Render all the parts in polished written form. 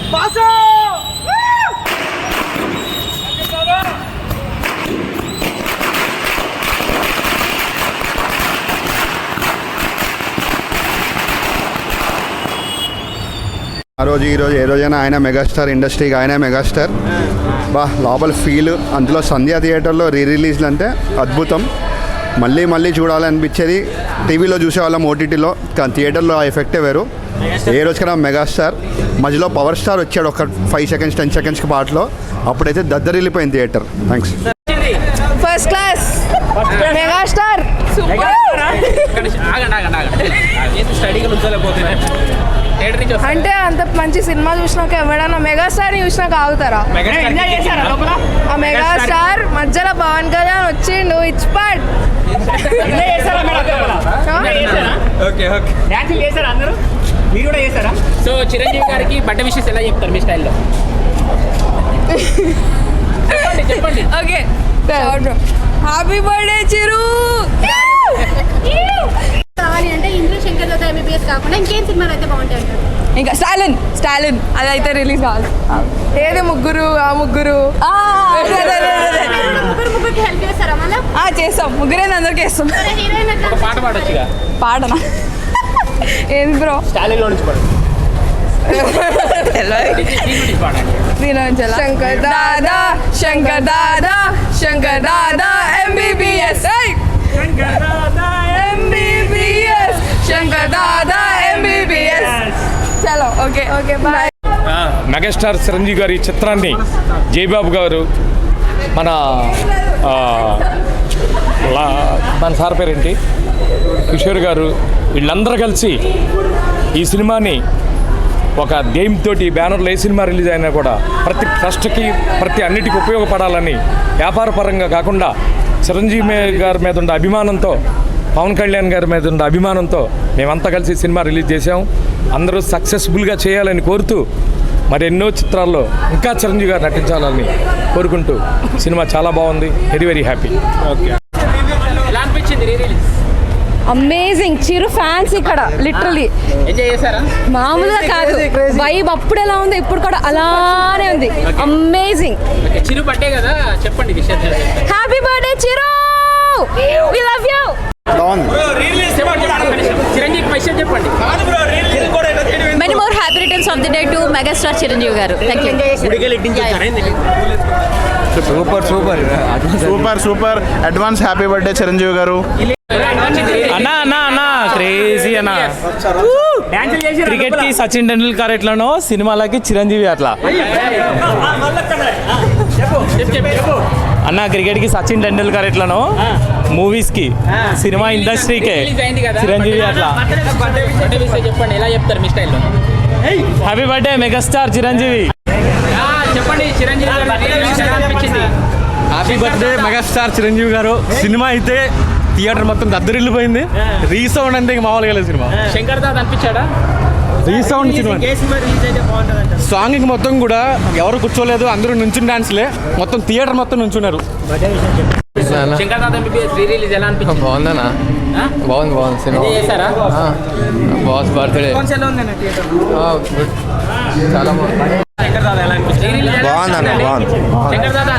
ఆ రోజు ఈరోజు ఏ రోజైనా ఆయన మెగాస్టార్, ఇండస్ట్రీకి ఆయన మెగాస్టార్. లోపల ఫీల్, అందులో సంధ్యా థియేటర్లో రిలీజ్లు అంటే అద్భుతం. మళ్ళీ మళ్ళీ చూడాలనిపించేది. టీవీలో చూసేవాళ్ళం, ఓటీటీలో, కానీ థియేటర్లో ఆ ఎఫెక్టే వేరు. ఏ రోజుకైనా మెగాస్టార్. మధ్యలో పవర్ స్టార్ వచ్చాడు ఒక 5 seconds 10 seconds పాటలో, అప్పుడైతే దద్దరిల్లిపోయింది theatre. Thanks. First class megastar. అంటే అంత మంచి సినిమా చూసినాక ఎవడన్నా మెగాస్టార్ని చూసినాక ఆగుతారా? ఆ మెగాస్టార్ మధ్యలో పవన్ కళ్యాణ్ వచ్చిండు, ఇట్స్ పార్ట్. సో చిరంజీవి గారికి బట్ట విషెస్ ఎలా చెప్తారు మీ స్టైల్లో? చెప్పండి. ఓకే, హ్యాపీ బర్త్డే చిరు. కావాలి అంటే ఇందులో శంకర్ దాదా ఎంబీబీఎస్ కాకుండా ఇంకేం సినిమాలు అయితే బాగుంటాయి అంటారు? ఇంకా స్టాలిన్ అది అయితే రిలీజ్ కావాలి. ఏది ముగ్గురు ముగ్గురికి హెల్ప్ చేస్తారా మళ్ళీ? చేస్తాం, ముగ్గురే అందరికి వేస్తాం. పాట పాడొచ్చుగా. పాడనా? ఏది బ్రో? స్టాలిన్ లో నుంచి పాడు. శంకర్ దాదా ఎంబీబీఎస్. శంకర్ దాదా ఎంబీబీఎస్. చలో, ఓకే బాయ్. మెగాస్టార్ చిరంజీవి గారి చిత్రాన్ని జయబాబు గారు, మన సార్ పేరేంటి, కిషోర్ గారు, వీళ్ళందరూ కలిసి ఈ సినిమాని ఒక ధ్యేయంతో బ్యానర్లో ఏ సినిమా రిలీజ్ అయినా కూడా ప్రతి ట్రస్ట్కి, ప్రతి అన్నిటికీ ఉపయోగపడాలని, వ్యాపార పరంగా కాకుండా చిరంజీవి గారి మీద ఉన్న అభిమానంతో, పవన్ కళ్యాణ్ గారి మీద ఉన్న అభిమానంతో మేమంతా కలిసి సినిమా రిలీజ్ చేసాం. అందరూ సక్సెస్ఫుల్గా చేయాలని కోరుతూ, మరి ఎన్నో చిత్రాల్లో ఇంకా చిరంజీవి గారు నటించాలని కోరుకుంటూ సినిమా చాలా బాగుంది. Very happy. ఓకే, ఎలా అనిపించింది రీ రిలీజ్? అమేజింగ్. చిరు ఫ్యాన్స్ ఇక్కడ లిటరలీ ఎంజాయ్ చేశారా? మామూలుగా కాదు. వైబ్ అప్పుడు ఎలా ఉంది, ఇప్పుడు కూడా అలానే ఉంది. అమేజింగ్. చిరు బర్త్డే కదా, చెప్పండి విషయాలు. Happy birthday Chiru, we love you. Chiranjeevi విషయం చెప్పండి. Many more happy returns of the day to megastar Chiranjeevi garu. Thank you. Super advance happy birthday Chiranjeevi garu. అన్నా క్రేజీ అన్నా. క్రికెట్ కి సచిన్ టెండూల్కర్ ఎట్లనో సినిమాలకి చిరంజీవి అట్లా అన్న. క్రికెట్ కి సచిన్ టెండూల్కర్ ఎట్లనో మూవీస్ కి, సినిమా ఇండస్ట్రీకే చిరంజీవి అట్లా. చెప్పండి, ఎలా చెప్తారు మీ స్టైల్లో? Happy birthday megastar Chiranjeevi. చెప్పండి, చిరంజీవి అనిపించింది. హ్యాపీ బర్త్డే మెగాస్టార్ చిరంజీవి గారు. సినిమా అయితే థియేటర్ మొత్తం దద్దరిల్లిపోయింది. రీసౌండ్ అంటే ఇంక మామూలుగా లేదు సినిమా. శంకర్ దాదా అనిపించాడా? రీసౌండ్ సినిమా. సాంగ్ మొత్తం కూడా ఎవరు కూర్చోలేదు, అందరూ నుంచుని డాన్స్లే. మొత్తం థియేటర్ మొత్తం నుంచున్నారు. Shankar Dada MBBS re release ఎలా అనిపించింది? బాగుందన్నా, బాగుంది సినిమా. చేశారా? బాస్ బర్త్డే చాలా బాగుంది. శంకర్ దాదా ఎలా అనిపించింది? బాగుంది. శంకర్ దాదా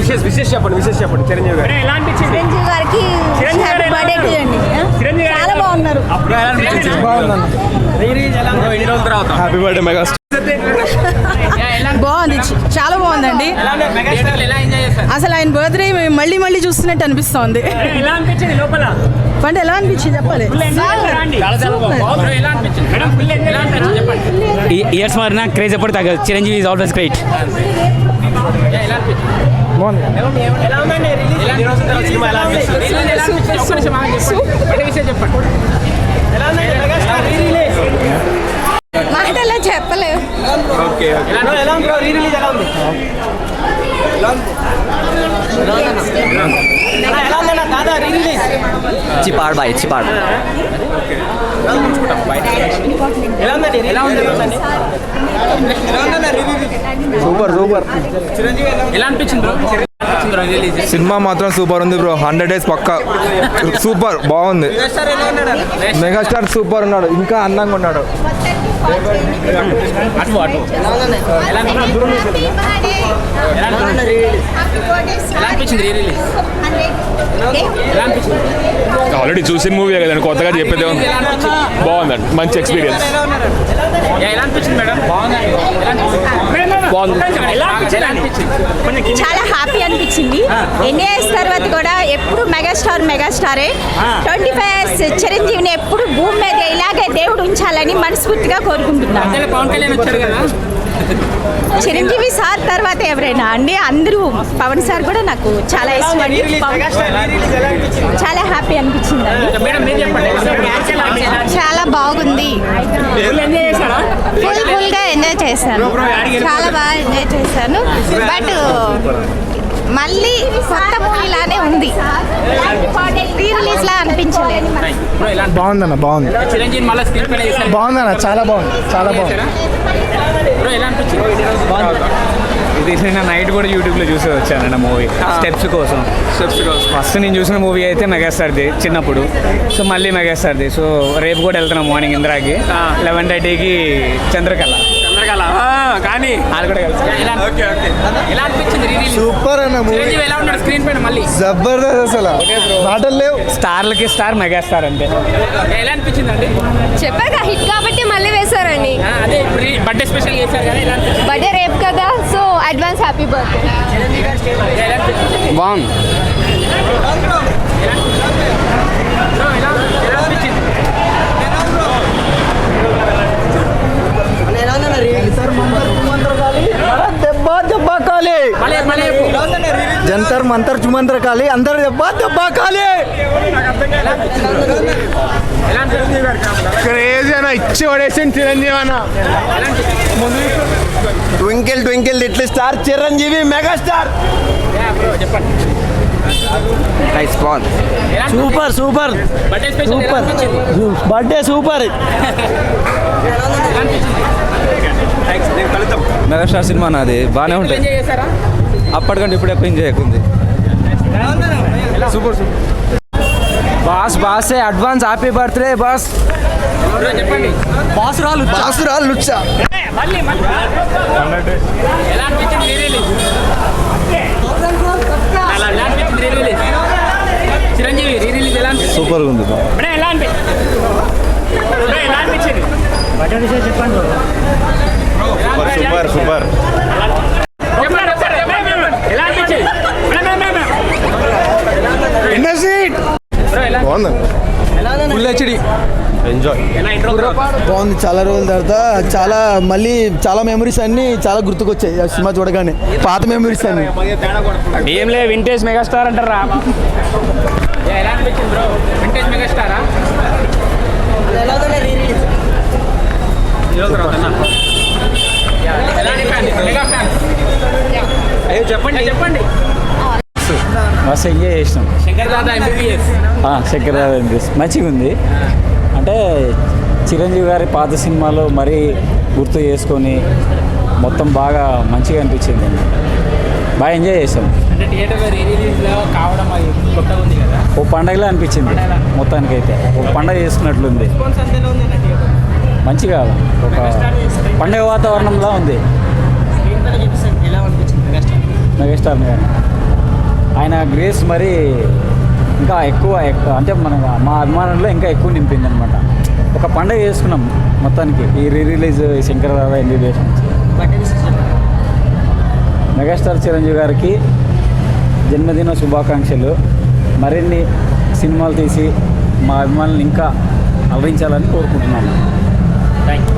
విశేష చెప్పండి చిరంజీవి గారు ఎలా అనిపించింది? చిరంజీవి గారికి హ్యాపీ బర్త్డే చేయండి. చాలా బాగున్నారు. Happy birthday megastar. బాగుంది, చాలా బాగుందండి. అసలు ఆయన బర్త్డే మళ్ళీ చూస్తున్నట్టు అనిపిస్తోంది. అంటే ఎలా అనిపించింది చెప్పాలి. ఇయర్స్ మారినా క్రేజ్ ఎప్పుడు తగ్గదు. Chiranjeevi is always great. మాటల్లో చెప్పలేవు. చిపాడ్ బాయ్ చిపాడ్. సూపర్. ఎలా అనిపించింది బ్రో? అనిపించింది బ్రో రిలీజ్? సినిమా మాత్రం సూపర్ ఉంది బ్రో, 100 days పక్కా సూపర్ బాగుంది. మెగాస్టార్ సూపర్ ఉన్నాడు, ఇంకా అందంగా ఉన్నాడు. అటు అటు ఎలా అనిపించింది రిలీజ్? ఎలా అనిపించింది? ఆల్రెడీ చూసిన మూవీ కదండి, కొత్తగా చెప్పేది బాగుందండి, మంచి ఎక్స్పీరియన్స్. ఎలా అనిపించింది మేడం? చాలా హ్యాపీ అనిపించింది. ఎన్ని ఇయర్స్ తర్వాత కూడా ఎప్పుడు మెగాస్టారే 25 years చిరంజీవిని ఎప్పుడు భూమి మీద ఇలాగే దేవుడు ఉంచాలని మనస్ఫూర్తిగా కోరుకుంటున్నాను. పవన్ కళ్యాణ్ వచ్చారు కదా, చిరంజీవి సార్ తర్వాత ఎవరైనా అండి, అందరూ పవన్ సార్ కూడా నాకు చాలా ఇష్టం అండి. చాలా హ్యాపీ అనిపించింది అండి. మేడం మీరు చెప్పండి. చాలా బాగుంది, ఫుల్గా ఎంజాయ్ చేశాను, చాలా బాగా ఎంజాయ్ చేశాను. బట్ మళ్ళీ కొత్త మూవీలానే ఉంది, రీ రిలీజ్ లా అనిపించలేదు. బాగుందన్న, బాగుంది. చిరంజీవి మళ్ళీ స్క్రీన్ పైన చేశారు. బాగుందన్న, చాలా బాగుంది, చాలా బాగుంది. బ్రో ఎలా అనిపించింది? ఇది నేను నైట్ కూడా యూట్యూబ్లో చూసి వచ్చానన్న మూవీ స్టెప్స్ కోసం. ఫస్ట్ నేను చూసిన మూవీ అయితే మెగాస్టార్ది చిన్నప్పుడు, సో మళ్ళీ మెగాస్టార్ది. సో రేపు కూడా వెళ్తున్నాం మార్నింగ్ ఇందిరాకి, 11:30కి చంద్రకళ కానీ వాళ్ళు కూడా కలిసి. ఎలా అనిపించింది రిలీజ్? సూపర్ అన్న మూవీ, చిరంజీవి ఎలా ఉన్నాడు స్క్రీన్ పైన మళ్ళీ? జబర్దస్త్, అసలు మాటలు లేవు. స్టార్లకి స్టార్ మెగాస్టార్ అంతే. ఎలా అనిపించింది అండి? చెప్పాక హిట్ కాబట్టి మళ్ళీ వేశారండి. అదే బర్త్డే స్పెషల్ చేశారు కదా, ఎలా అనిపించింది? బర్త్డే రేపు కదా, సో అడ్వాన్స్ హ్యాపీ బర్త్డే. ఎలా అనిపించింది? బాగుంది. జంతర్ మంతర్ చుమంతర్ కాలి, అందరు దెబ్బ కాలి. క్రేజీ అన్న, ఇచ్చి పడేసింది చిరంజీవి అన్న. Twinkle twinkle little star Chiranjeevi megastar. Super super birthday special ఎలా అనిపించింది? Birthday super. మెగాస్టార్ సినిమా నాది బాగానే ఉంటుంది, ఎంజాయ్ చేశారా? అప్పటికంటే ఇప్పుడు ఎక్కువ ఎంజాయ్ అవుతుంది. Super boss advance happy birthday boss. చెప్పండి. బాసురాలు లుచ్చా. ఎలా అనిపించింది రిలీజ్? ఎలా అనిపించింది రిలీజ్? చిరంజీవి రిలీజ్ ఎలా అనిపించింది? సూపర్ ఉంది. ఎలా అనిపించింది? ఎలా అనిపించింది? Super super. ఎలా అనిపించింది? బాగుంది, ఫుల్ హెచ్డి ఎంజాయ్. బాగుంది, చాలా రోజుల తర్వాత మళ్ళీ చాలా మెమరీస్ అన్ని చాలా గుర్తుకొచ్చాయి ఆ సినిమా చూడగానే, పాత మెమరీస్ అన్ని. ఏం లే, వింటేజ్ మెగాస్టార్ అంటారా. ఎలా అనిపించింది బ్రో? వింటేజ్ మెగాస్టారా? చెప్పండి చెప్పండి. మస్తు ఎంజాయ్ చేసినాం. శంకర్ దాదా ఎంబీబీఎస్ శంకర్ మంచిగా ఉంది. అంటే చిరంజీవి గారి పాత సినిమాలో మరీ గుర్తు చేసుకొని మొత్తం బాగా మంచిగా అనిపించింది, బాగా ఎంజాయ్ చేసాం. అంటే థియేటర్లో రిలీజ్లో కావడం అది కొత్తగా ఉంది కదా, ఓ పండగలా అనిపించింది మొత్తానికైతే, ఒక పండగ చేసుకున్నట్లుంది. మంచిగా ఒక పండగ వాతావరణంలా ఉంది. మెగాస్టార్ కానీ ఆయన గ్రేస్ మరి ఇంకా ఎక్కువ అంటే మా అభిమానుల్లో ఇంకా ఎక్కువ నింపింది అనమాట. ఒక పండగ చేసుకున్నాం మొత్తానికి ఈ release Shankar Dada MBBS. Megastar Chiranjeevi గారికి జన్మదిన శుభాకాంక్షలు. మరిన్ని సినిమాలు తీసి మా అభిమానులను ఇంకా అలరించాలని కోరుకుంటున్నాను. Thank you.